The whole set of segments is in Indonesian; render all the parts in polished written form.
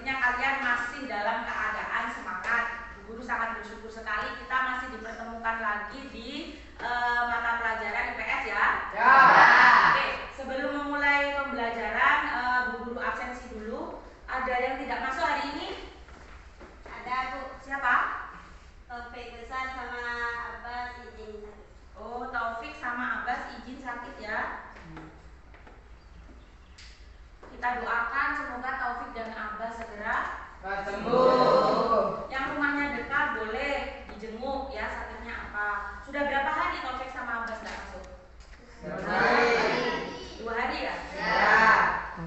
Sepertinya kalian masih dalam keadaan semangat. Bu Guru sangat bersyukur sekali kita masih dipertemukan lagi di mata pelajaran IPS ya. Ya. Oke, sebelum memulai pembelajaran, Bu Guru absensi dulu. Ada yang tidak masuk hari ini? Ada Bu. Siapa? Taufik Besar sama Abbas izin sakit. Oh, Taufik sama Abbas izin sakit ya. Kita doakan semoga Taufik dan Abbas segera sembuh. Yang rumahnya dekat boleh dijenguk ya, sakitnya apa. Sudah berapa hari Taufik sama Abbas tidak masuk? 2 hari. 2 hari ya? Ya.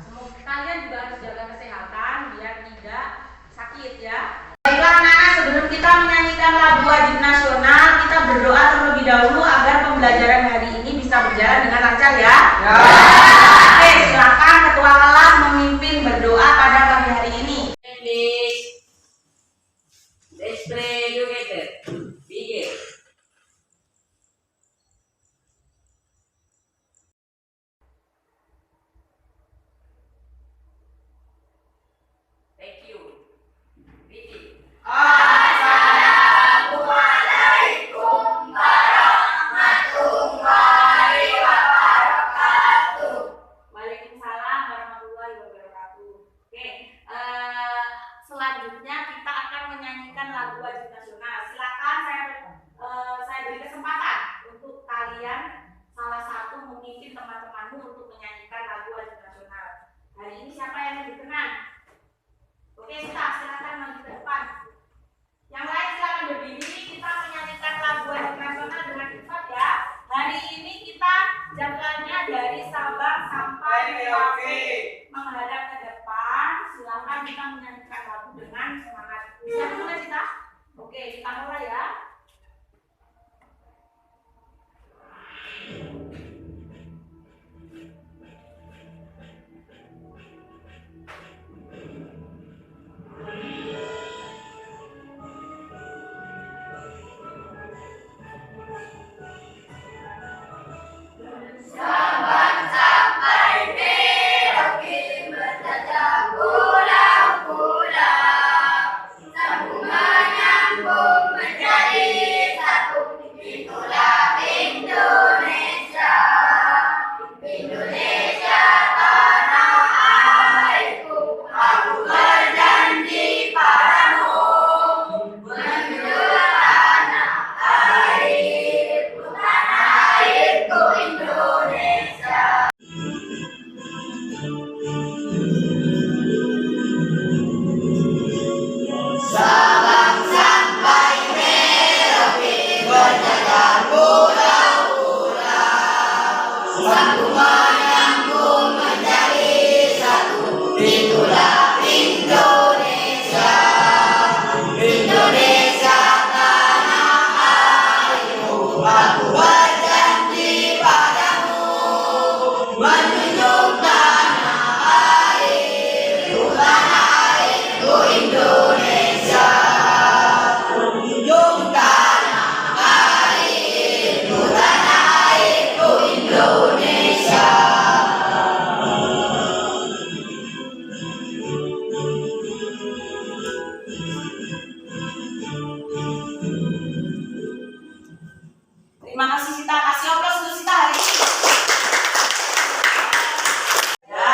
Semoga kalian juga harus jaga kesehatan biar tidak sakit ya. Baiklah anak-anak, sebelum kita menyanyikan lagu wajib nasional, kita berdoa terlebih dahulu agar pembelajaran hari ini bisa berjalan dengan lancar ya. Ya. Oke, silakan ketua kelas memimpin berdoa pada pagi hari ini. Let's pray together. Begin. Thank you. Begin. Assalamualaikum warahmatullahi wabarakatuh. Waalaikumsalam warahmatullahi wabarakatuh. Oke, selanjutnya kita akan menyanyikan lagu wajib nasional. Silakan saya beri kesempatan untuk kalian salah satu memimpin teman-temanmu untuk menyanyikan lagu wajib nasional. Hari ini siapa yang lebih berkenan? Oke, silakan maju ke depan. Yang lain silakan berdiri. Kita menyanyikan lagu wajib nasional dengan cepat ya. Hari ini kita jadwalnya dari Sabang sampai Merauke menghadap ke depan. Silakan kita menyanyikan lagu dengan semangat. Bisa mulai kita? Oke, kita mulai ya. Sabang sampai Merauke berjajah pulau-pulau, sambung menyambung menjadi satu. Itulah Indonesia, Indonesia tanah airku. Aku berjanji padamu, menjunjung tanah airku Indonesia. Sabang sampai Merauke berjajah pulau-pulau, sambung menyambung menjadi satu. Itulah Indonesia, Indonesia tanah airku. Aku berjanji padamu, menjunjung tanah airku Indonesia, menjunjung tanah airku Indonesia. Terima kasih Sita. Kasih aplaus untuk Sita hari ini. Ya,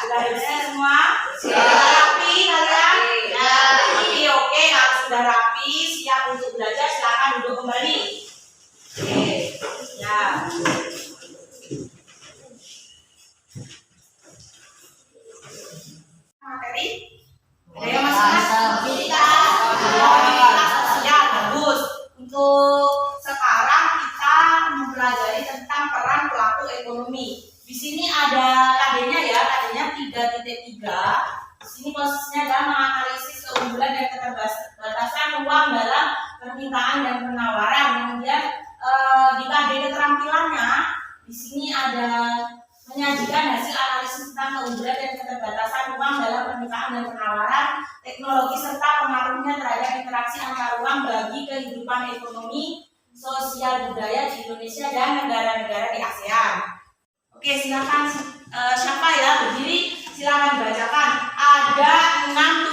sudah bersih semua? Sudah rapi kalian? Ya, rapi. Oke, kalau sudah rapi, siap untuk belajar, silakan duduk kembali. Oke, ya. Materi? Ada yang masih ingat? Kita sosial bagus. Untuk sekarang kita mempelajari tentang peran pelaku ekonomi. Di sini ada KD-nya ya, KD-nya 3.3. Di sini posisinya adalah menganalisis keunggulan dan keterbatasan uang dalam permintaan dan penawaran. Kemudian di KD keterampilannya, di sini ada menyajikan hasil analisis tentang keunggulan dan keterbatasan uang dalam permintaan dan penawaran, teknologi serta pengaruhnya terhadap interaksi antar uang bagi kehidupan ekonomi, sosial, budaya di Indonesia dan negara-negara di ASEAN. Oke, silakan siapa ya berdiri, silakan bacakan. Ada 6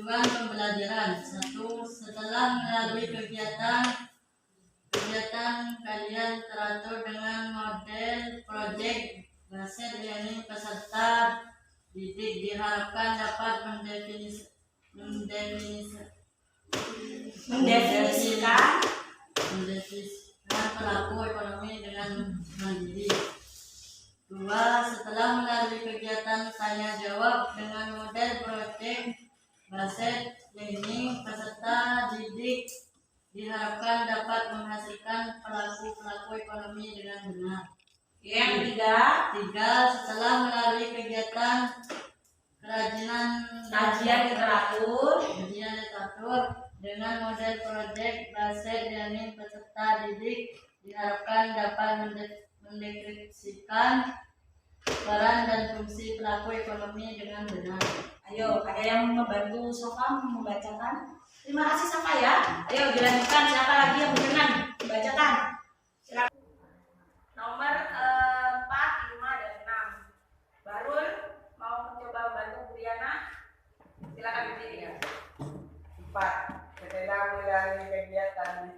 Tujuan pembelajaran. 1. Setelah melalui kegiatan kalian teratur dengan model project based learning. Peserta didik diharapkan dapat mendefinisikan pelaku ekonomi dengan mandiri. 2. Setelah melalui kegiatan tanya jawab dengan model project based learning, peserta didik diharapkan dapat menghasilkan pelaku ekonomi dengan benar. Yang ketiga, setelah melalui kegiatan kajian literatur dengan model project based learning, peserta didik diharapkan dapat mendeskripsikan peran dan fungsi pelaku ekonomi dengan benar. ayo, ada yang membantu Sofa membacakan? Terima kasih Sofa ya. Ayo dilanjutkan, siapa lagi yang berkenan membacakan? Silakan. Nomor 4, 5, dan 6. Barul mau mencoba membantu Bu Diana? Silakan berdiri ya. 4. Setelah melalui kegiatan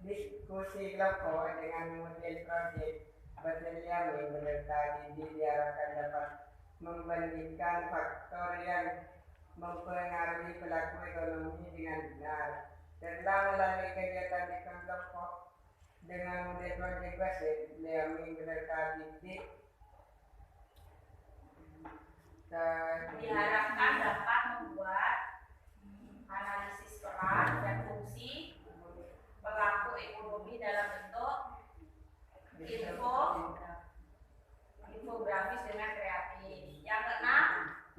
diskusi kelompok dengan model project bersedia peserta didik diharapkan dapat membandingkan faktor yang mempengaruhi pelaku ekonomi dengan benar. Setelah melalui kegiatan di kelompok dengan model project based learning, peserta didik Diharapkan dapat membuat analisis peran dan fungsi pelaku ekonomi dalam bentuk infografis dengan kreatif. Yang keenam,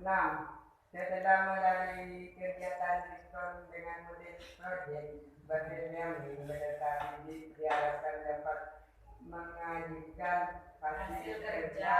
6. Setelah melalui kegiatan diskon dengan model project based learning, peserta didik diharapkan dapat mengajukan hasil kerja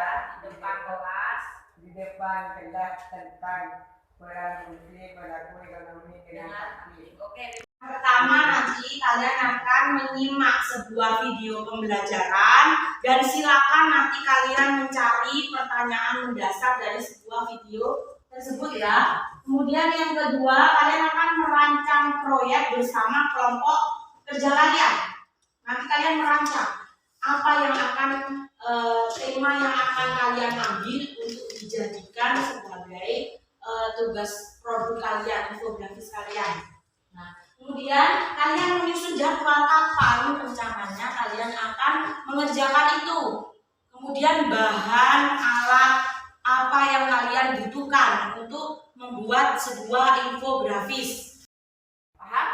di depan kelas tentang peran fungsi pelaku ekonomi dengan aktif. Oke. Pertama, nanti kalian akan menyimak sebuah video pembelajaran dan silakan nanti kalian mencari pertanyaan mendasar dari sebuah video tersebut ya. Kemudian yang kedua, kalian akan merancang proyek bersama kelompok kerja kalian. Nanti kalian merancang apa yang akan tema yang akan kalian ambil untuk dijadikan sebagai tugas produk kalian, infografis kalian. Nah, kemudian kalian menyusun jadwal kapan rencananya kalian akan mengerjakan itu. Kemudian bahan, alat, apa yang kalian butuhkan untuk membuat sebuah infografis. Paham?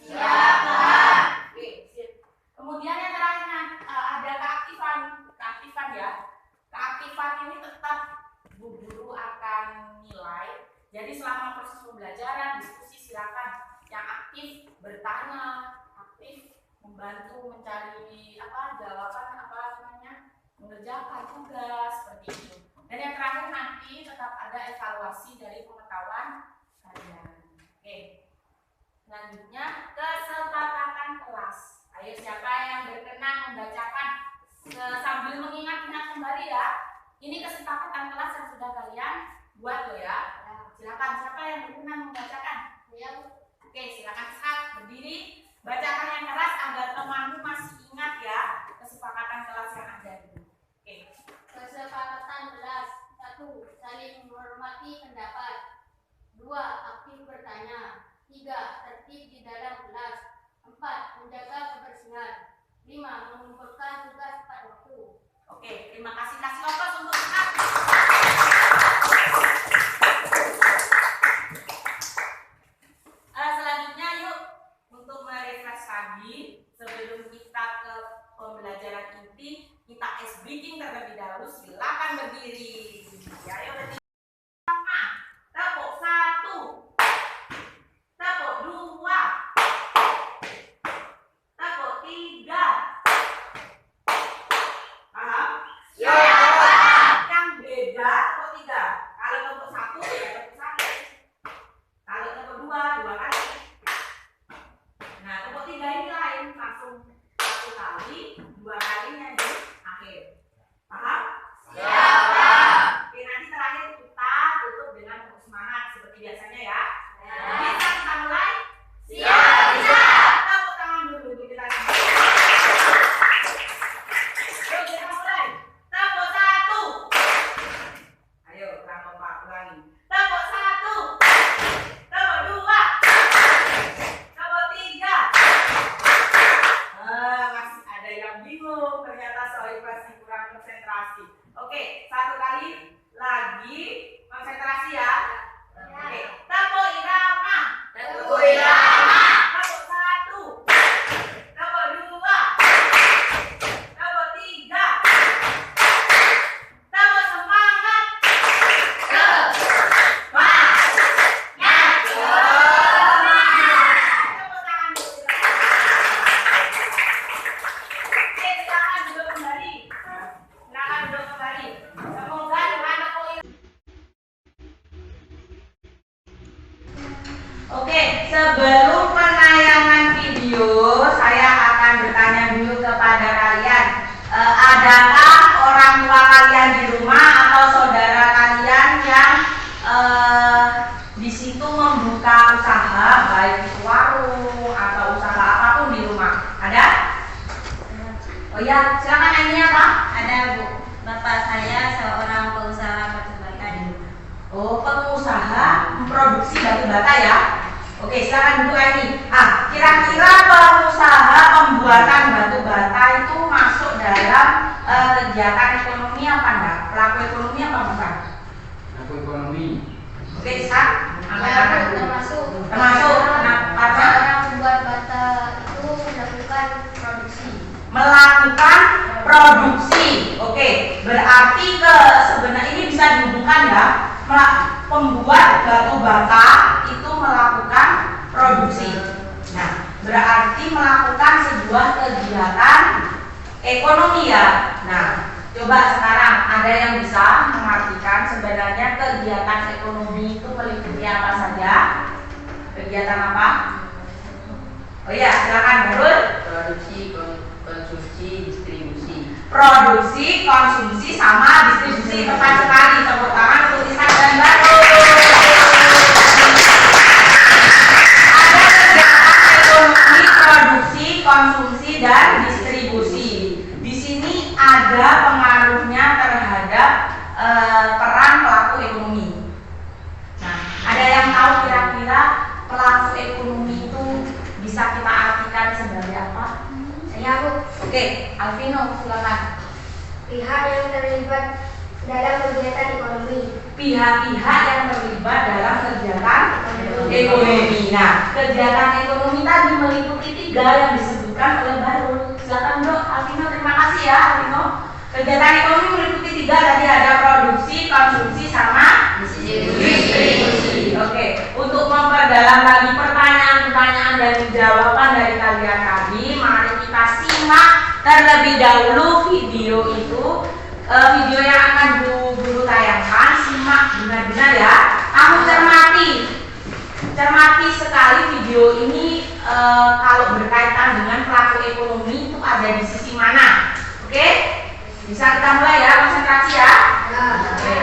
Siap, paham. Oke, sip. Kemudian yang terakhir ada keaktifan ya. Keaktifan ini tetap Bu Guru akan nilai. Jadi selama proses pembelajaran, diskusi silakan yang aktif bertanya, aktif membantu mencari jawaban mengerjakan tugas seperti itu. Dan yang terakhir nanti tetap ada evaluasi dari pengetahuan kalian. Oke. Selanjutnya kesepakatan kelas. Ayo siapa yang berkenan membacakan sambil mengingat-ingat kembali ya. Ini kesepakatan kelas yang sudah kalian buat loh ya. Silakan siapa yang berkenan membacakan? Ya. Oke, silakan Sat berdiri. Bacakan yang keras agar temanmu masih ingat ya kesepakatan kelas yang ada itu. Oke. Kesepakatan kelas. 1. Saling menghormati pendapat. 2. Aktif bertanya. 3. Tertib di dalam kelas. 4. Menjaga kebersihan. 5. Mengumpulkan tugas tepat waktu. Oke, terima kasih. Kasih ongkos untuk Sat. Selanjutnya yuk untuk merefresh lagi sebelum kita ke pembelajaran inti, kita ice breaking terlebih dahulu. Silakan berdiri. Ayo berdiri. Tepuk 1, tepuk 2, tepuk 3. Paham? Siap, paham. Yang beda Oke, sebelum penayangan video, saya akan bertanya dulu kepada kalian. Adakah orang tua kalian di rumah atau saudara kalian yang di situ membuka usaha, baik itu warung atau usaha apapun di rumah? Ada? Oh ya, silakan nanya apa? Ada Bu, bapak saya seorang pengusaha batu bata di rumah. Oh, pengusaha memproduksi batu bata ya? Oke, silakan duduk ini. Kira-kira pengusaha pembuatan batu bata itu masuk dalam kegiatan ekonomi apa enggak? Pelaku ekonomi apa bukan? Pelaku ekonomi. Oke, Sa? Termasuk. Termasuk. Kenapa? Orang membuat bata itu melakukan produksi. Melakukan produksi. Oke, berarti sebenarnya ini bisa dihubungkan ya. Pembuat batu bata itu melakukan produksi. Nah, berarti melakukan sebuah kegiatan ekonomi ya. Nah, coba sekarang ada yang bisa mengartikan sebenarnya kegiatan ekonomi itu meliputi apa saja? Kegiatan apa? Oh iya, silakan Nurul. Produksi, konsumsi, distribusi. Produksi, konsumsi, sama distribusi. Tepat sekali. Tepuk tangan untuk Ishak dan Batu. Ada kegiatan ekonomi, produksi, konsumsi, dan distribusi. Di sini ada pengaruhnya terhadap peran pelaku ekonomi. Nah, ada yang tahu kira-kira pelaku ekonomi itu bisa kita artikan sebagai apa? Saya Bu, Oke, Alvino, silakan. pihak yang terlibat dalam kegiatan ekonomi. Pihak-pihak yang terlibat dalam kegiatan ekonomi. Nah, kegiatan ekonomi tadi meliputi 3 yang disebutkan oleh Barul. Silakan Dok, Alvino, terima kasih ya Alvino. Kegiatan ekonomi meliputi 3, tadi ada produksi, konsumsi, sama distribusi. Oke, untuk memperdalam lagi pertanyaan-pertanyaan dan jawaban dari kalian tadi, mari kita simak terlebih dahulu video itu. Video yang akan guru tayangkan, simak benar-benar ya. Kamu cermati sekali video ini. Kalau berkaitan dengan pelaku ekonomi itu ada di sisi mana? Oke, bisa kita mulai ya, konsentrasi ya. Oke.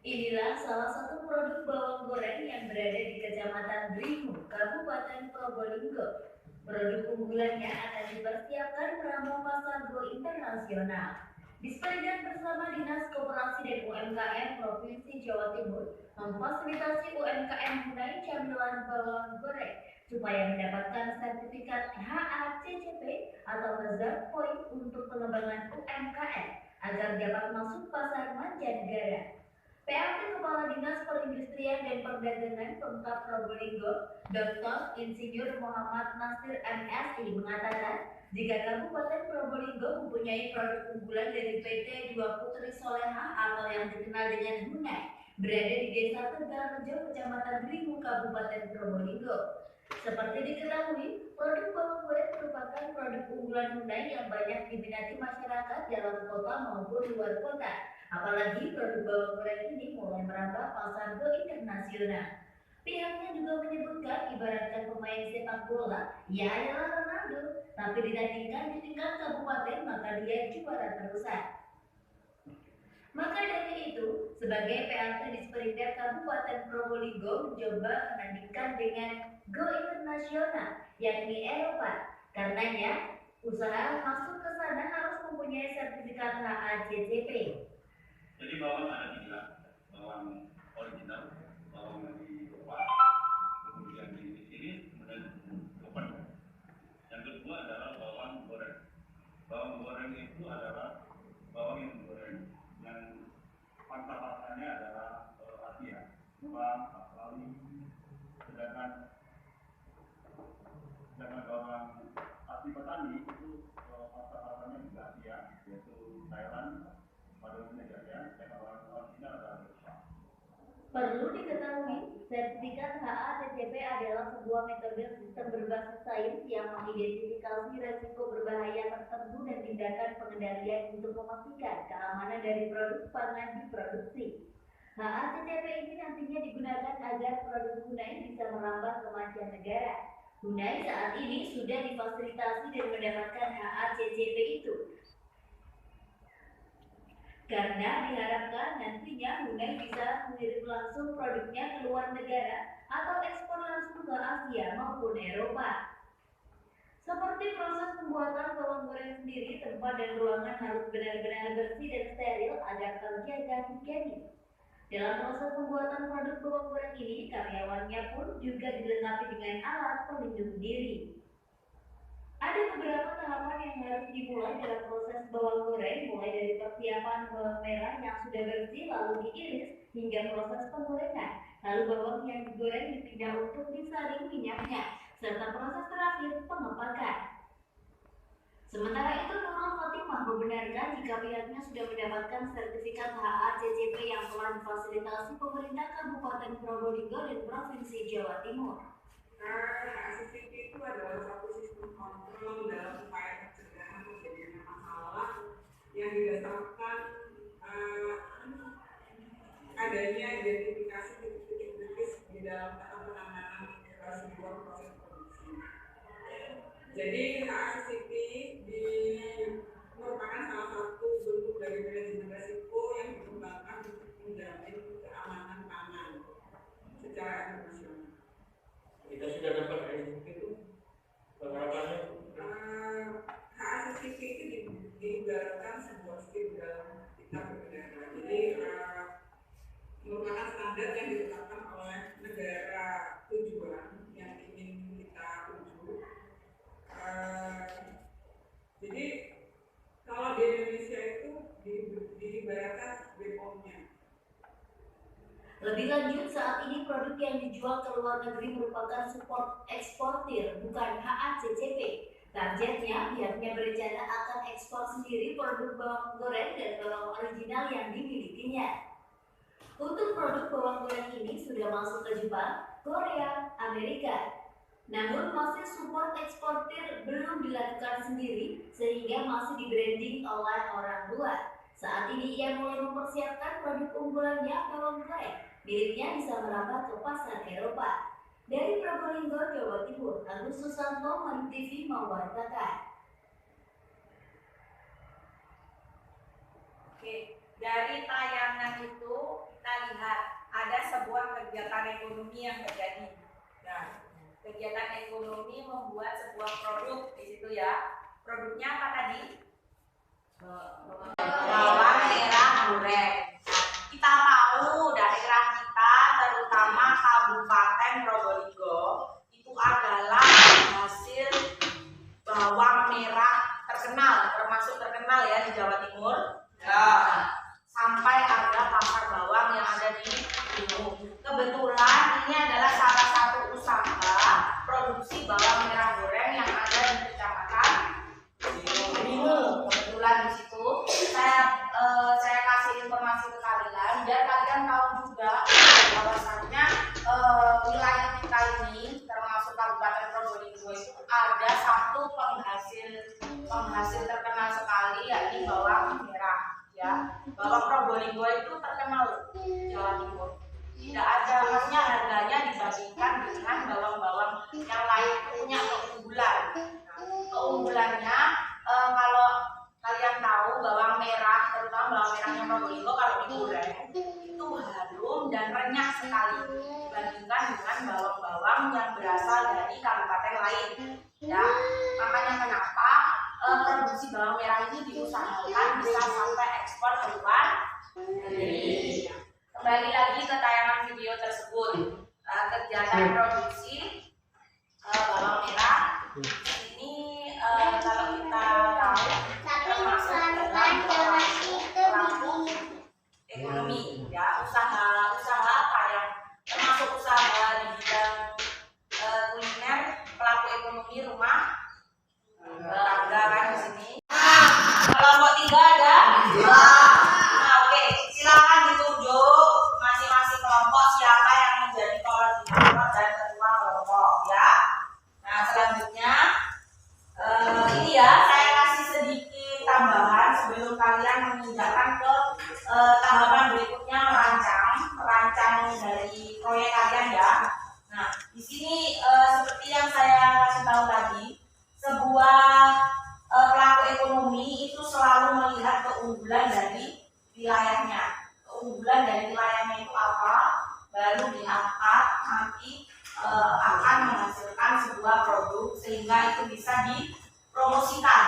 Inilah salah satu produk bawang goreng yang berada di Kecamatan Dringu, Kabupaten Probolinggo. Produk unggulannya akan dipersiapkan pramu pasar go internasional. Disperindak bersama Dinas Koperasi dan UMKM Provinsi Jawa Timur memfasilitasi UMKM mengenai camilan bawang goreng supaya mendapatkan sertifikat HACCP atau Hazard Point untuk pengembangan UMKM agar dapat masuk pasar mancanegara. PLT Kepala Dinas Perindustrian dan Perdagangan Pemkab Probolinggo, Dr. Insinyur Muhammad Nasir MSI mengatakan, jika Kabupaten Probolinggo mempunyai produk unggulan dari PT Dua Putri Soleha atau yang dikenal dengan Hunai, berada di Desa Tegalrejo, Kecamatan Dringu, Kabupaten Probolinggo. Seperti diketahui, produk bawang goreng merupakan produk unggulan Hunai yang banyak diminati masyarakat dalam kota maupun luar kota. Apalagi produk bawang goreng ini mulai merambah pasar go internasional. Pihaknya juga menyebutkan ibaratkan pemain sepak bola, ia adalah Ronaldo, tapi ditandingkan di tingkat kabupaten maka dia juara terusan. Maka dari itu, sebagai PLT Disperindak Kabupaten Probolinggo mencoba menandingkan dengan go internasional, yakni Eropa. Karenanya, usaha masuk ke sana harus mempunyai sertifikat HACCP. Jadi bawang ada 3, bawang original, bawang dari Eropa, kemudian di sini, kemudian open. Yang kedua adalah bawang goreng. Bawang goreng itu adalah bawang yang digoreng, yang pangsa-pangsanya adalah Asia, Jepang, Australia, sedangkan bawang asli petani itu pangsa-pangsanya juga Asia, yaitu Thailand, Malaysia, dan bawang original adalah Jepang. Perlu diketahui, Sertifikat HACCP adalah sebuah metode sistem berbasis sains yang mengidentifikasi resiko berbahaya tertentu dan tindakan pengendalian untuk memastikan keamanan dari produk pangan diproduksi. HACCP ini nantinya digunakan agar produk Hunai bisa merambah ke mancanegara. Hunai saat ini sudah difasilitasi dan mendapatkan HACCP itu, karena diharapkan nantinya Hunai bisa mengirim langsung produknya ke luar negara atau ekspor langsung ke Asia maupun Eropa. Seperti proses pembuatan bawang goreng sendiri, tempat dan ruangan harus benar-benar bersih dan steril agar terjaga higienis. Dalam proses pembuatan produk bawang goreng ini, karyawannya pun juga dilengkapi dengan alat pelindung diri. Ada beberapa tahapan yang harus dimulai dalam proses bawang goreng, mulai dari persiapan bawang merah yang sudah bersih lalu diiris hingga proses penggorengan. Lalu bawang yang digoreng dipindah untuk disaring minyaknya, serta proses terakhir pengepakan. Sementara itu, Nurul Fatimah membenarkan jika pihaknya sudah mendapatkan sertifikat HACCP yang telah difasilitasi pemerintah Kabupaten Probolinggo dan Provinsi Jawa Timur. HACCP itu adalah satu sistem kontrol dalam upaya pencegahan terjadinya masalah yang didasarkan adanya identifikasi titik-titik kritis di dalam penanganan sebuah proses produksi. Jadi HACCP merupakan salah satu bentuk dari manajemen risiko yang dikembangkan untuk menjamin keamanan pangan secara internasional. Kita sudah dapat HACCP itu penerapannya. HACCP itu diibaratkan sebuah sistem dalam kita bernegara. Jadi merupakan standar yang ditetapkan oleh negara tujuan yang ingin kita tuju. Jadi kalau di Indonesia itu diibaratkan BPOM-nya. Lebih lanjut, saat ini produk yang dijual ke luar negeri merupakan support eksportir, bukan HACCP. Targetnya, pihaknya berencana akan ekspor sendiri produk bawang goreng dan bawang original yang dimilikinya. Untuk produk bawang goreng ini sudah masuk ke Jepang, Korea, Amerika. Namun masih support eksportir belum dilakukan sendiri sehingga masih di-branding oleh orang luar. Saat ini ia mulai mempersiapkan produk unggulannya bawang goreng. Miliknya bisa merambah ke pasar Eropa. Dari Probolinggo, Jawa Timur, Agus Susanto, Mari TV mewartakan. Oke, dari tayangan itu kita lihat ada sebuah kegiatan ekonomi yang terjadi. Nah, kegiatan ekonomi membuat sebuah produk di situ ya. Produknya apa tadi? Bawang merah goreng. Kita tahu daerah kita, terutama Kabupaten Probolinggo, itu adalah hasil bawang merah terkenal, termasuk terkenal ya di Jawa Timur. Ya. Sampai ada pasar bawang yang ada di Bimo. Kebetulan ini adalah salah satu usaha produksi bawang merah goreng yang ada di Kecamatan Bimo. Kebetulan di situ saya kasih informasi ke kalian biar kalian tahu juga bahwasannya wilayah kita ini termasuk Kabupaten Probolinggo itu ada satu penghasil terkenal sekali yakni bawang merah ya. Bawang Probolinggo itu terkenal Jawa Timur. Tidak ada, maksudnya harganya dibandingkan dengan bawang-bawang yang lain punya keunggulan. Keunggulannya kalau kalian tahu bawang merah, terutama bawang merahnya Probolinggo kalau digoreng itu harum dan renyah sekali dibandingkan dengan bawang-bawang yang berasal dari kabupaten lain. Ya, makanya kenapa produksi bawang merah ini diusahakan bisa sampai ekspor ke luar negeri. Kembali lagi ke tayangan video tersebut, kegiatan produksi bawang merah ini kalau kita tahu termasuk dalam pelaku ekonomi ya, usaha apa yang termasuk usaha di bidang kuliner, pelaku ekonomi rumah tangga kan di sini. Kelompok 3 ada? Nah, oke, silakan ditunjuk masing-masing kelompok siapa yang menjadi koordinator kemudian menginjakkan ke tahapan berikutnya merancang dari proyek kalian ya. Nah, di sini seperti yang saya kasih tahu tadi, sebuah pelaku ekonomi itu selalu melihat keunggulan dari wilayahnya. Keunggulan dari wilayahnya itu apa? Baru diangkat nanti akan menghasilkan sebuah produk sehingga itu bisa dipromosikan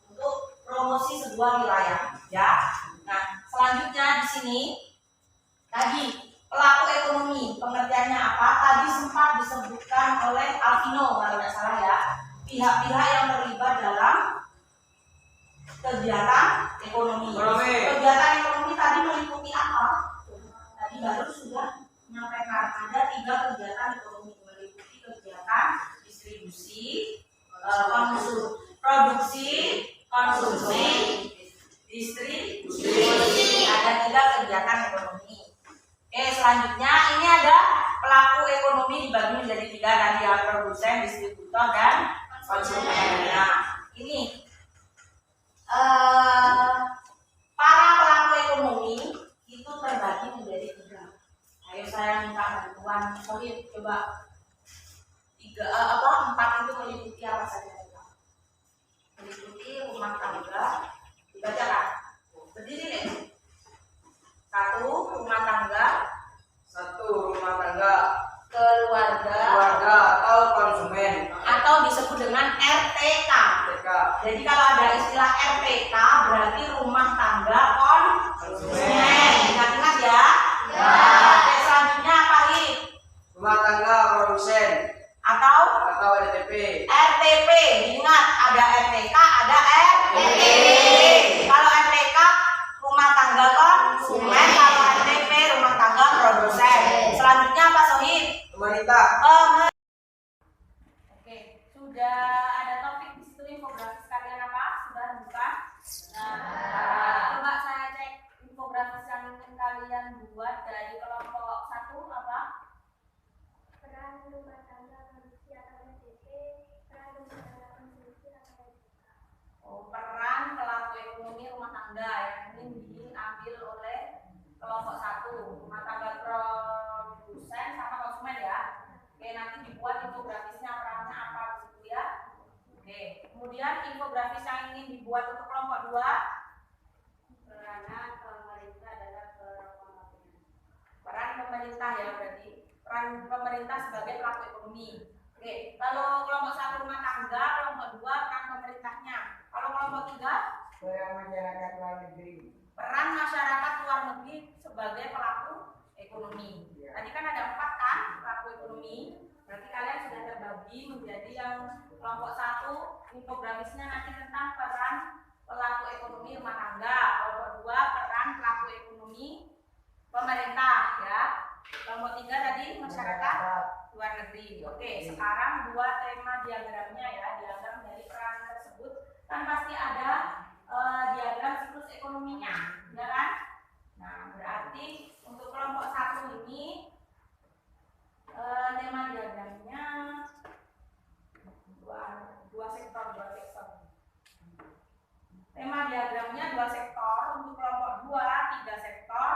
untuk promosi sebuah wilayah ya. Nah, selanjutnya di sini tadi pelaku ekonomi pengertiannya apa? Tadi sempat disebutkan oleh Alvino kalau tidak salah ya, pihak-pihak yang terlibat dalam kegiatan ekonomi. Kegiatan ekonomi tadi meliputi apa? Tadi baru sudah menyampaikan ada 3 kegiatan ekonomi, meliputi kegiatan distribusi, produksi, konsumsi, distribusi. Ada 3 kegiatan ekonomi. Oke, selanjutnya ini ada pelaku ekonomi dibagi menjadi 3 tadi ya, produsen, distributor, dan konsumen. Nah, ini para pelaku ekonomi itu terbagi menjadi 3. Ayo saya minta bantuan, coba 4 itu meliputi apa saja? Meliputi rumah tangga, dibacakan. Berdiri deh. 1 rumah tangga, keluarga atau konsumen atau disebut dengan RTK. Jadi kalau ada istilah RTK berarti rumah tangga konsumen. Ingat-ingat ya. Oke, selanjutnya apa lagi? rumah tangga produsen Atau RTP. RTP. Ingat ada RTK, ada RTP. Kalau RTK rumah tangga konsumen, kalau RTP rumah tangga produsen. Selanjutnya apa Sohib? Pemerintah. Oke, sudah ada topik di situ infografis kalian apa? Sudah buka? Coba saya cek infografis yang ingin kalian buat dari kelompok 1 apa? Peran rumah tangga produksi atau PDP, peran rumah tangga konsumsi atau PDP. Peran pelaku ekonomi rumah tangga yang ingin diambil oleh kelompok 1, rumah tangga produsen sama konsumen ya. Oke, nanti dibuat infografisnya perannya apa di situ ya. Oke, kemudian infografis yang ingin dibuat untuk kelompok 2, Peranan pemerintah dalam pengembangan. peran pemerintah ya, berarti peran pemerintah sebagai pelaku ekonomi. Oke, kalau kelompok 1 rumah tangga, kelompok 2 peran pemerintahnya. Kalau kelompok 3 Peran masyarakat luar negeri. peran masyarakat luar negeri sebagai pelaku ekonomi. Tadi kan ada 4 kan pelaku ekonomi. Berarti kalian sudah terbagi menjadi yang kelompok 1 infografisnya nanti tentang peran pelaku ekonomi rumah tangga. Kelompok 2 peran pelaku ekonomi pemerintah ya. Kelompok 3 tadi masyarakat luar negeri. Oke, sekarang 2 tema diagramnya ya. Diagram dari peran tersebut kan pasti ada diagram siklus ekonominya, ya kan? Nah, berarti untuk kelompok 1 ini tema diagramnya dua sektor. Tema diagramnya 2 sektor, untuk kelompok 2 3 sektor,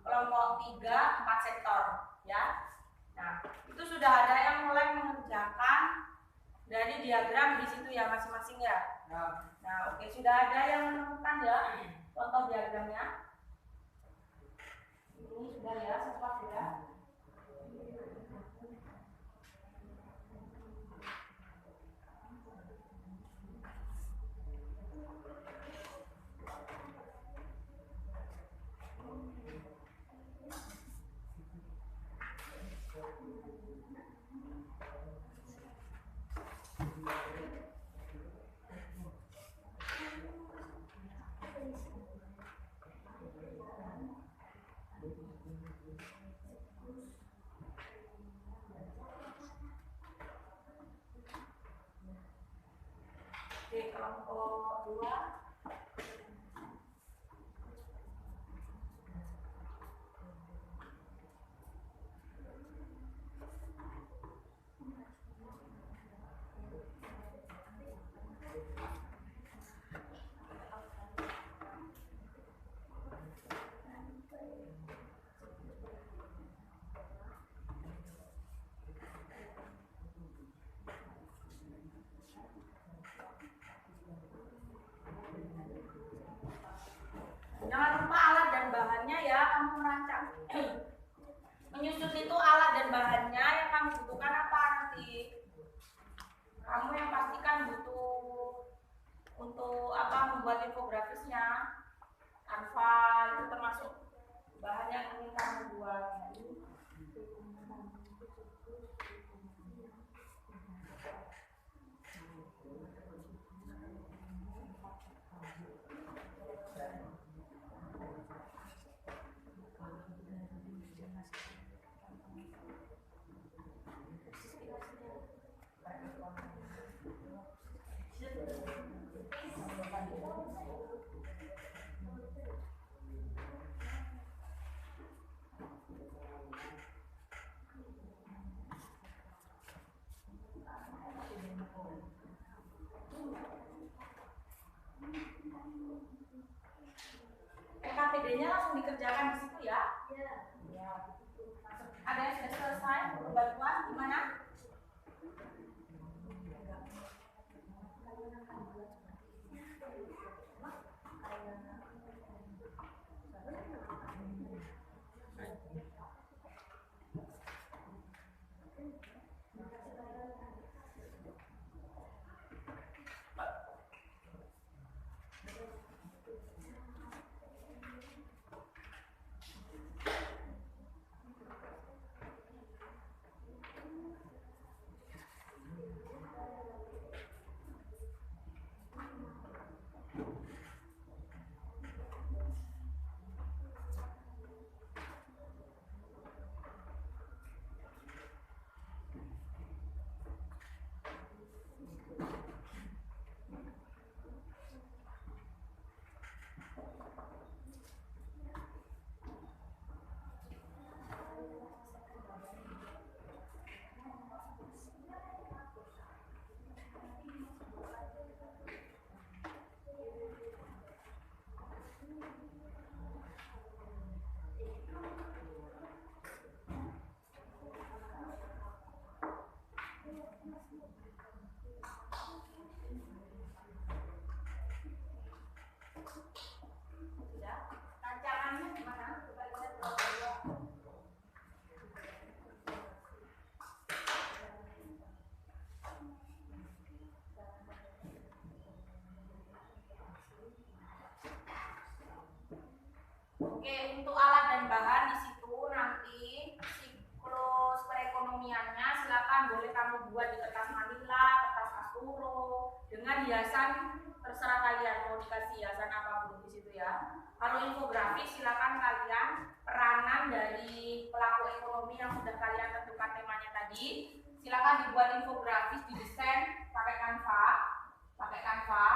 kelompok 3 4 sektor, ya. Nah, itu sudah ada yang mulai mengerjakan dari diagram di situ ya masing-masing ya. Nah, oke, sudah ada yang menemukan ya contoh diagramnya. Ini sudah ya, sempat ya. Oke, kelompok 2 Oke, Jangan lupa alat dan bahannya ya, kamu merancang. Menyusun itu alat dan bahannya yang kamu butuhkan apa nanti. Kamu yang pastikan butuh untuk apa membuat infografisnya. Canva itu termasuk bahan yang ingin kamu buat. PKPD-nya langsung dikerjakan di situ ya? Iya. Ya. Ada yang sudah selesai untuk bantuan gimana? Rancangannya gimana? Coba lihat dulu. Oke, untuk alat dan bahan di situ nanti siklus perekonomiannya silakan boleh kamu buat di kertas manila, kertas asturo dengan hiasan terserah kalian mau dikasih hiasan apapun di situ ya. Kalau infografis silakan kalian peranan dari pelaku ekonomi yang sudah kalian tentukan temanya tadi. Silakan dibuat infografis, didesain pakai Canva,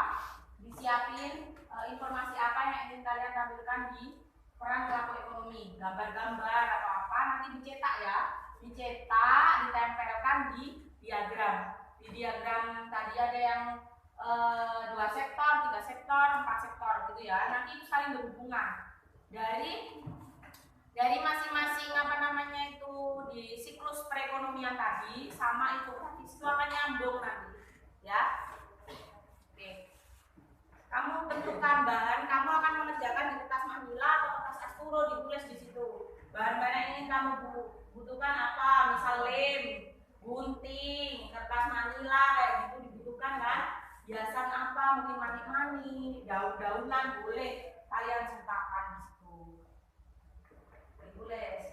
disiapin informasi apa yang ingin kalian tampilkan di peran pelaku ekonomi, gambar-gambar atau apa nanti dicetak ya, ditempelkan di diagram. Di diagram tadi ada yang 2 sektor, 3 sektor, 4 sektor gitu ya. Nanti itu saling berhubungan. Dari masing-masing apa namanya itu di siklus perekonomian tadi sama infografis itu akan nyambung nanti, ya. Oke. Kamu tentukan bahan, kamu akan mengerjakan di kertas manila atau kertas asturo, ditulis di situ. Bahan-bahan yang ingin kamu butuhkan apa? Misal lem, gunting, kertas manila kayak gitu dibutuhkan kan? Hiasan apa? Mungkin mani-mani, daun-daunan boleh kalian sertakan di situ. Ditulis.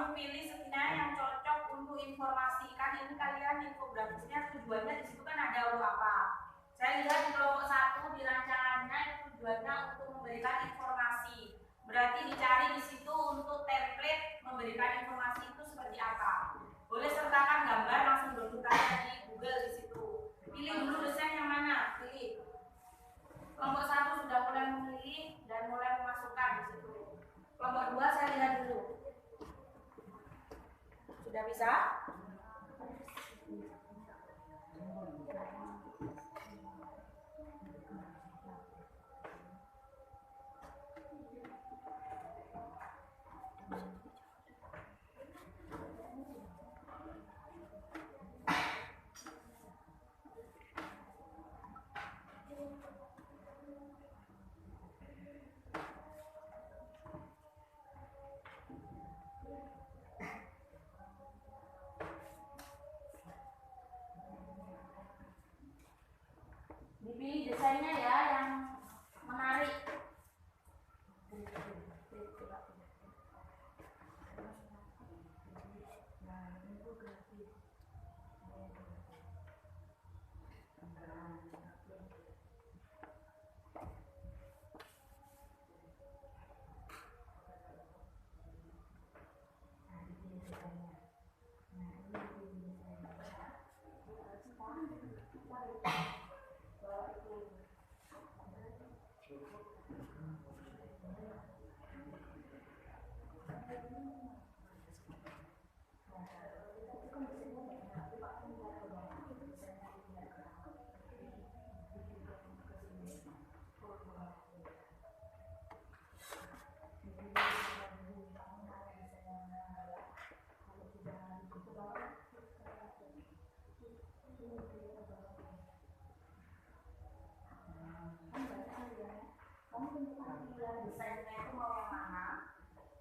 kamu pilih sekiranya yang cocok untuk informasi. Kan ini kalian infografisnya tujuannya di situ kan ada apa? Saya lihat di kelompok 1 di rancangannya tujuannya untuk memberikan informasi. Berarti dicari di situ untuk template memberikan informasi itu seperti apa. Boleh sertakan gambar langsung download di Google di situ. Pilih dulu desain yang mana? Pilih. Kelompok 1 sudah mulai memilih dan mulai memasukkan di situ. Kelompok 2 saya lihat dulu. Sudah bisa? Dipilih desainnya ya yang menarik.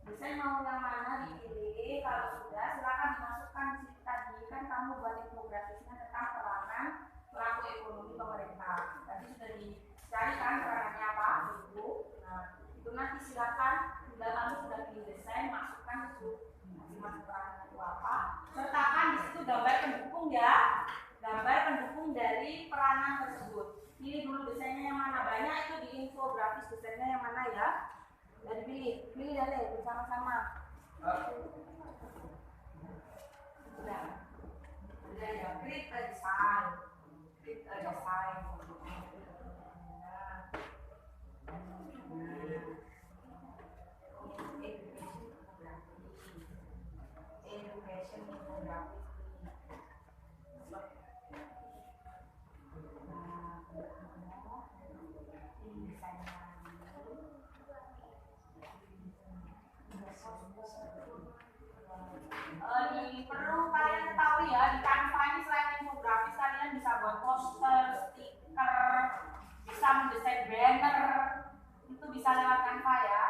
Desain mau yang mana dipilih. Kalau sudah silakan dimasukkan di situ tadi. Kan kamu buat infografisnya tentang peranan pelaku ekonomi pemerintah. Tadi sudah dicari kan peranannya apa itu. Nah itu nanti silakan bila kamu sudah pilih desain masukkan itu masing-masing peranan itu apa. Sertakan di situ gambar pendukung ya. Gambar pendukung dari peranan tersebut. Pilih dulu desainnya yang mana. Banyak itu di infografis desainnya yang mana ya. Dan pilih ya deh bersama-sama. Sudah ya, klik desain, education infografis. Perlu kalian ketahui ya, di Canva ini selain infografis kalian bisa buat poster, stiker, bisa mendesain banner, itu bisa lewat Canva ya.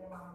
Memang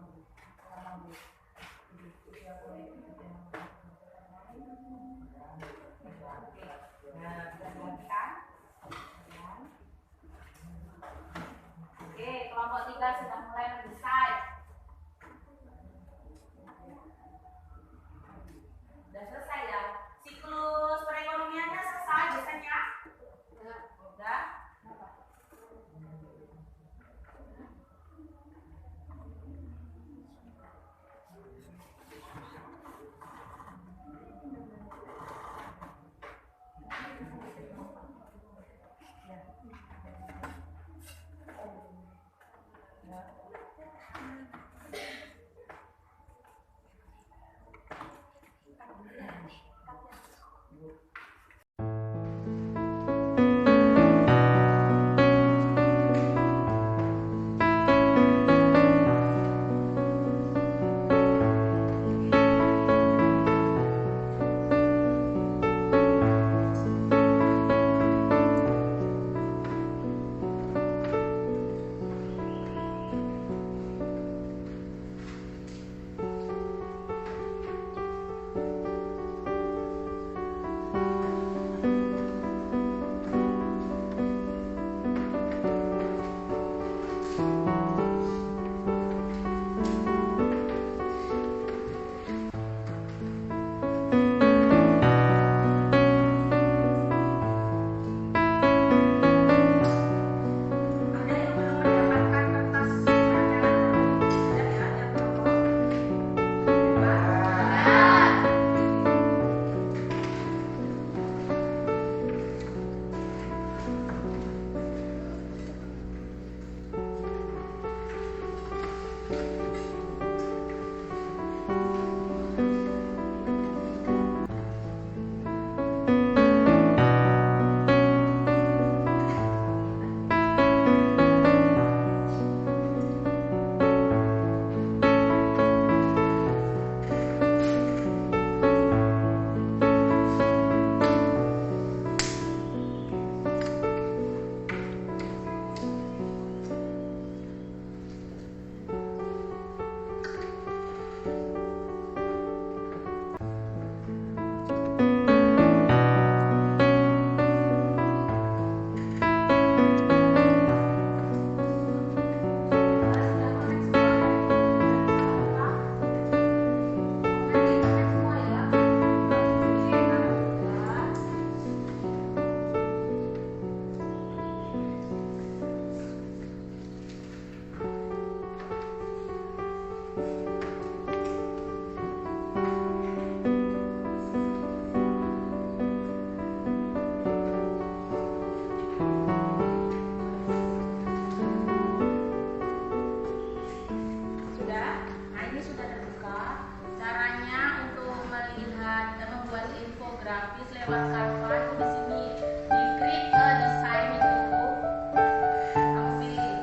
grafis lewat Canva itu di sini diklik ke desain itu, kamu pilih.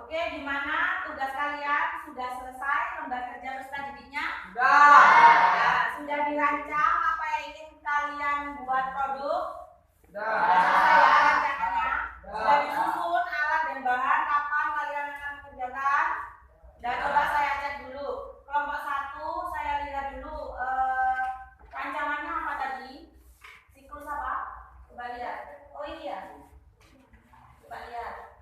Oke, gimana tugas kalian? Sudah selesai lembar kerja beserta jadinya? Sudah. Ya, sudah dirancang apa yang ingin kalian buat produk? Sudah. Sudah selesai ya rancangannya? Sudah. Sudah disusun alat dan bahan kapan kalian akan mengerjakan? Dan coba saya cek dulu. Kelompok 1 saya lihat dulu rancangannya apa tadi? Siklus apa? Coba lihat. Oh iya. Coba lihat.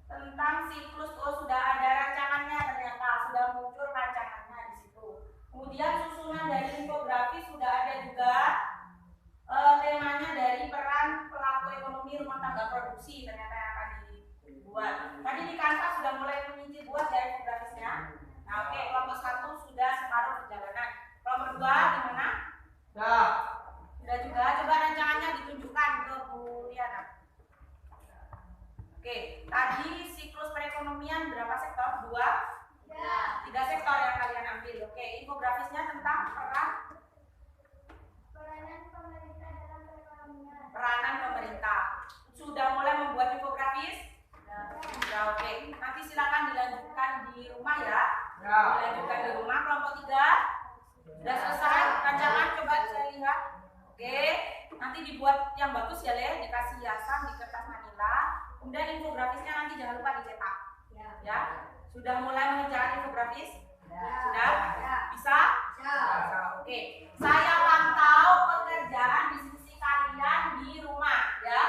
Tentang siklus, oh sudah ada rancangannya ternyata, sudah muncul rancangannya di situ. Kemudian susunan dari infografis sudah ada juga. Temanya dari peran pelaku ekonomi rumah tangga produksi ternyata yang akan dibuat. Tadi di Canva sudah mulai menyicil buat ya infografisnya. Nah, oke, kelompok 1 sudah separuh perjalanan. Kelompok 2 gimana? Sudah. Sudah juga. Coba rancangannya ditunjukkan ke Bu Liana. Oke, tadi siklus perekonomian berapa sektor? 2? 3 sektor yang kalian ambil. Oke, infografisnya tentang peranan pemerintah. Sudah mulai membuat infografis? Sudah, oke. Nanti silakan dilanjutkan di rumah ya. Dilanjutkan di rumah. Kelompok 3 sudah selesai rancangan, coba saya lihat. Oke, nanti dibuat yang bagus ya Le, dikasih hiasan di kertas manila. Kemudian infografisnya nanti jangan lupa dicetak. Ya. Sudah mulai mengerjakan infografis? Sudah? Bisa? Oke. Saya pantau pekerjaan diskusi kalian di rumah ya.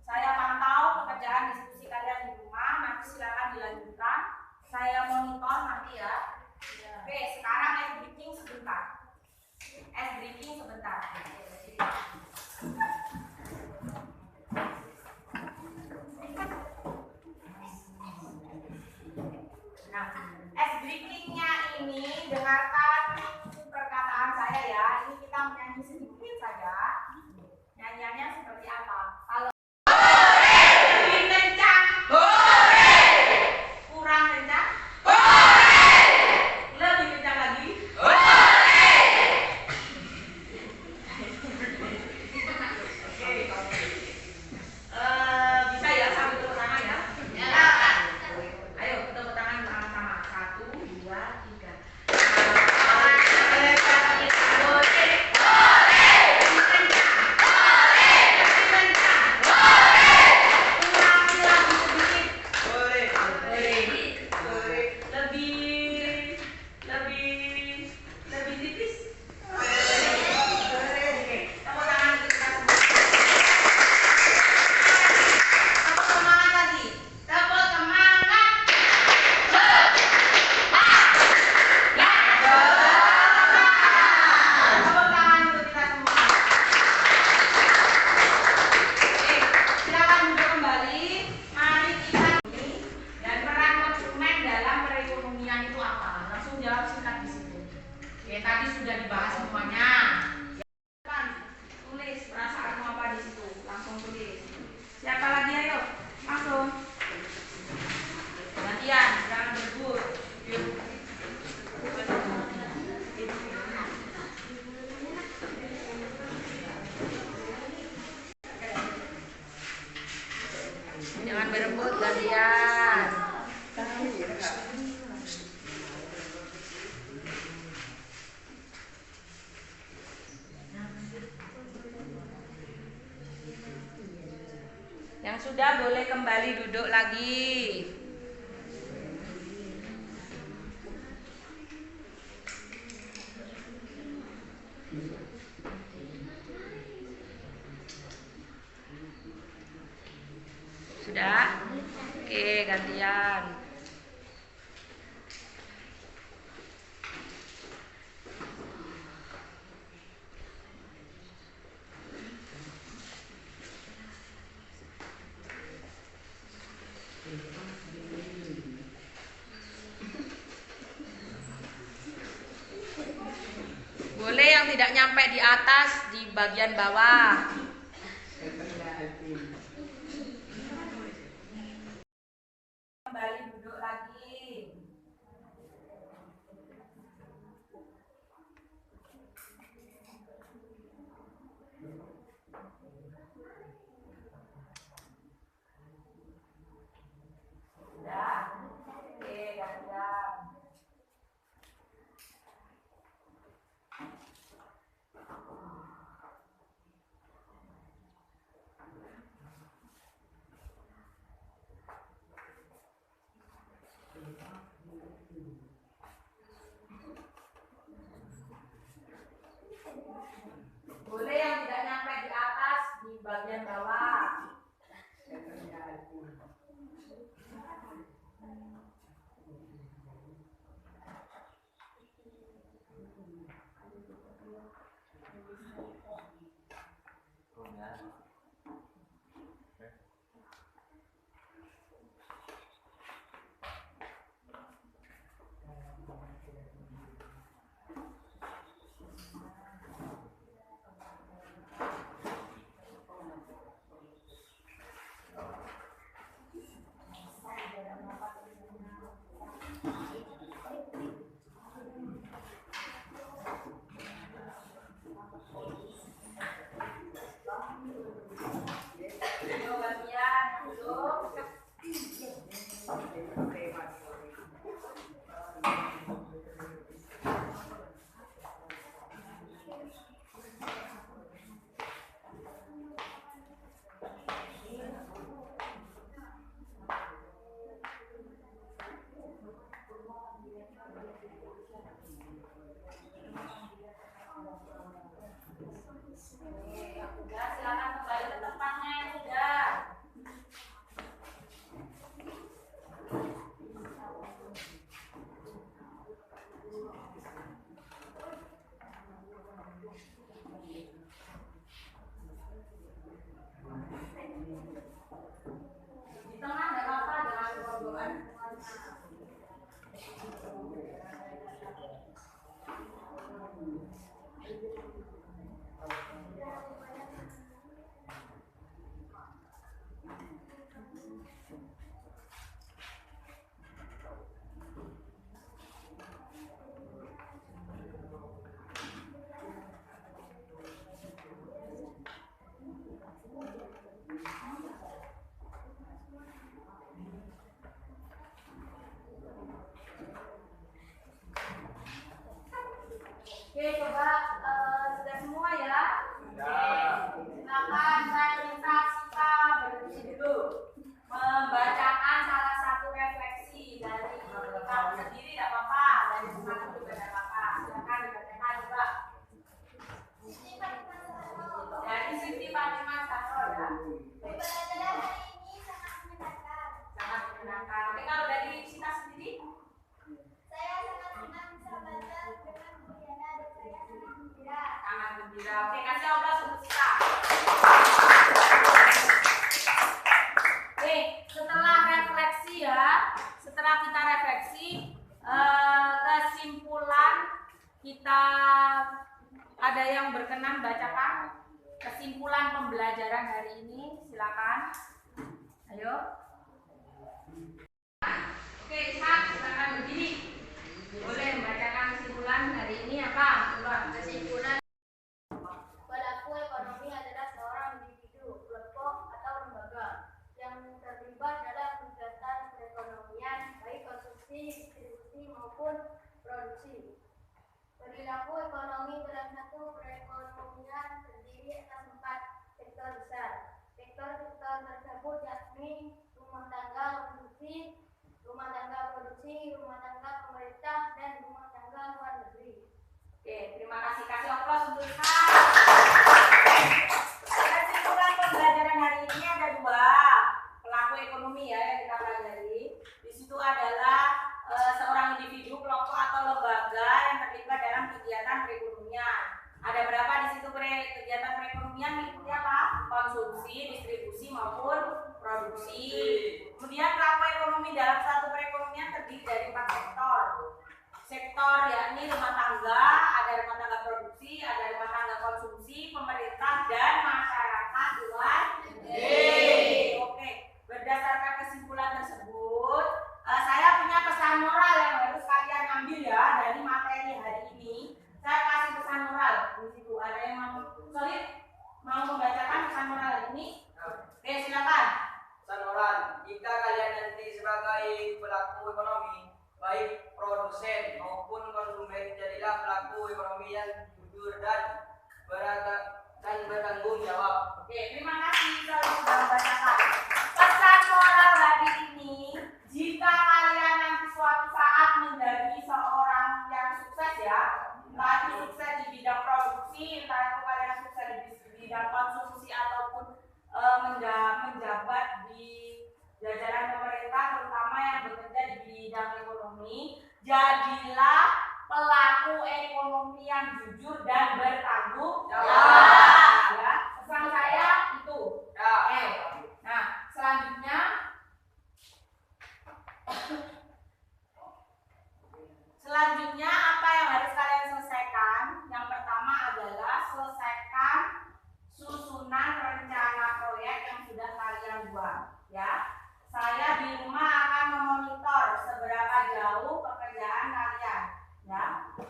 Saya pantau pekerjaan diskusi kalian di rumah. Nanti silakan dilanjutkan. Saya monitor nanti ya. Oke, sekarang ice breaking sebentar. Ice breaking sebentar. Nah, ice breakingnya ini dengarkan perkataan saya ya. Ini kita menyanyi sedikit saja. Nyanyiannya seperti apa? Kalau lebih kencang, kurang kencang, lebih kencang lagi. Bisa ya sambil tepuk tangan ya? Ayo tepuk tangan sama-sama. 1, 2, 3. Lebih tipis. Oke, tepuk tangan untuk kita semua. Tepuk semangat lagi. Tepuk semangat. Tepuk tangan untuk kita semua. Oke, silakan duduk kembali. Mari kita ini dan peran konsumen dalam perekonomian itu apa? Langsung jawab singkat di situ. Oke, tadi sudah dibahas semuanya. Kan, tulis perasaanmu apa di situ. Langsung tulis. Siapa lagi ayo? Langsung. Gantian, jangan berebut. Yuk. Jangan berebut, gantian. Yang sudah boleh kembali duduk lagi. Sudah? Oke, gantian. Boleh yang tidak nyampe di atas, di bagian bawah. Kembali duduk lagi. Sudah. Sudah, silakan kembali ke tempatnya yang sudah. Di tengah ada apa dengan rombongan? Oke, coba sudah semua ya. Oke, silakan saya minta kita berhenti dulu membacakan salah satu refleksi dari kamu sendiri, tidak apa-apa, dari teman juga tidak apa-apa. Silakan dibacakan juga. Dari Siti Fatimah Sahro ya. Pembelajaran hari ini sangat menyenangkan. Sangat menyenangkan. Oke, kalau dari Sita sendiri? Saya sangat senang bisa belajar dengan Bu Yana dan saya sangat gembira. Sangat gembira. Oke, kasih aplaus untuk Sita. Oke, setelah refleksi ya, setelah kita refleksi, kesimpulan kita ada yang berkenan bacakan kesimpulan pembelajaran hari ini, silakan. Ayo. Oke, Ishak, silakan berdiri. Boleh membacakan kesimpulan hari ini apa? Coba. Kesimpulan pelaku ekonomi adalah seorang individu, kelompok atau lembaga yang terlibat dalam kegiatan perekonomian baik konsumsi, distribusi maupun produksi. Perilaku ekonomi dalam satu perekonomian terdiri atas 4 sektor besar. Sektor-sektor tersebut yakni rumah tangga produksi, rumah tangga pemerintah, dan rumah tangga luar negeri. Oke, terima kasih. Kasih aplaus untuk Ishak. Kesimpulan pembelajaran hari ini ada 2 pelaku ekonomi ya yang kita pelajari. Di situ adalah seorang individu, kelompok atau lembaga yang terlibat dalam kegiatan perekonomian. Ada berapa di situ kegiatan perekonomian? Mengikuti apa? Konsumsi, distribusi maupun produksi. Kemudian pelaku ekonomi dalam satu perekonomian terdiri dari 4 sektor. Sektor yakni rumah tangga, ada rumah tangga produksi, ada rumah tangga konsumsi, pemerintah dan masyarakat luar negeri. Oke, berdasarkan kesimpulan tersebut, saya punya pesan moral yang harus kalian ambil ya dari materi hari ini. Saya kasih pesan moral di situ. Ada yang mau membacakan pesan moral ini? Oke, silakan. Pesan moral, jika kalian nanti sebagai pelaku ekonomi, baik produsen maupun konsumen, jadilah pelaku ekonomi yang jujur dan bertanggung jawab. Oke, terima kasih kalau sudah membacakan. Pesan moral hari ini, jika kalian nanti suatu saat menjadi seorang yang sukses ya, entah itu sukses di bidang produksi, entah itu kalian sukses di bidang konsumsi ataupun menjabat di jajaran pemerintah, terutama yang bekerja di bidang ekonomi, jadilah pelaku ekonomi yang jujur dan bertanggung jawab.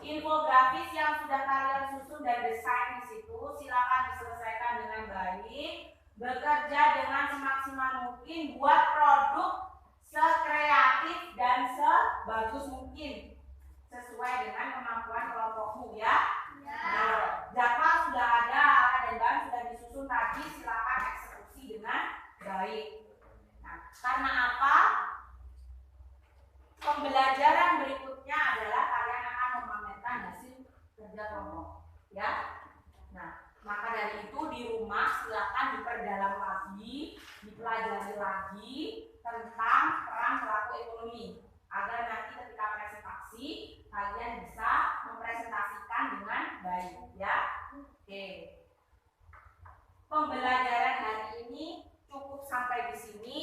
Infografis yang sudah kalian susun dan desain di situ silakan diselesaikan dengan baik. Bekerja dengan semaksimal mungkin buat produk sekreatif dan sebagus mungkin sesuai dengan kemampuan kelompokmu ya. Nah, jadwal sudah ada, alat dan bahan sudah disusun tadi, silakan eksekusi dengan baik. Nah, karena apa? Pembelajaran berikutnya adalah kalian akan memamerkan hasil kerja kelompok, ya. Nah, maka dari itu di rumah silakan diperdalam lagi, dipelajari lagi tentang peran pelaku ekonomi agar nanti ketika presentasi kalian bisa mempresentasikan dengan baik, ya. Oke. Pembelajaran hari ini cukup sampai di sini.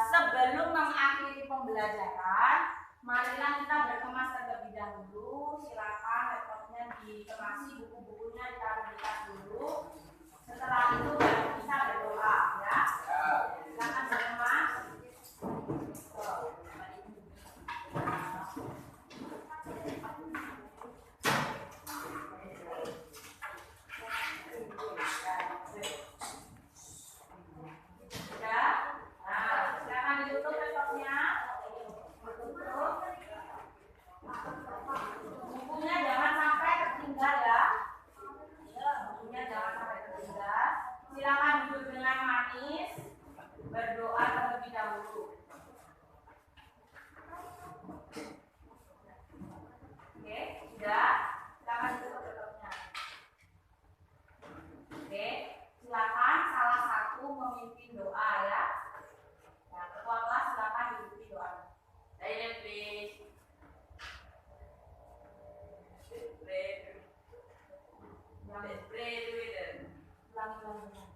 Sebelum mengakhiri pembelajaran, marilah kita berkemas terlebih dahulu. Silakan laptopnya dikemasi, buku-bukunya ditaruh di tas dulu. Setelah itu baru bisa berdoa, ya. Silakan berkemas. Bukunya jangan sampai tertinggal ya. Bukunya jangan sampai tertinggal. Silakan duduk dengan manis, berdoa terlebih dahulu. Oke, sudah. Silakan duduk tetapnya. Oke, silakan salah satu memimpin doa ya. Nah, ketua kelas silakan diikuti doa. Silent please. Pray together. Ulangi.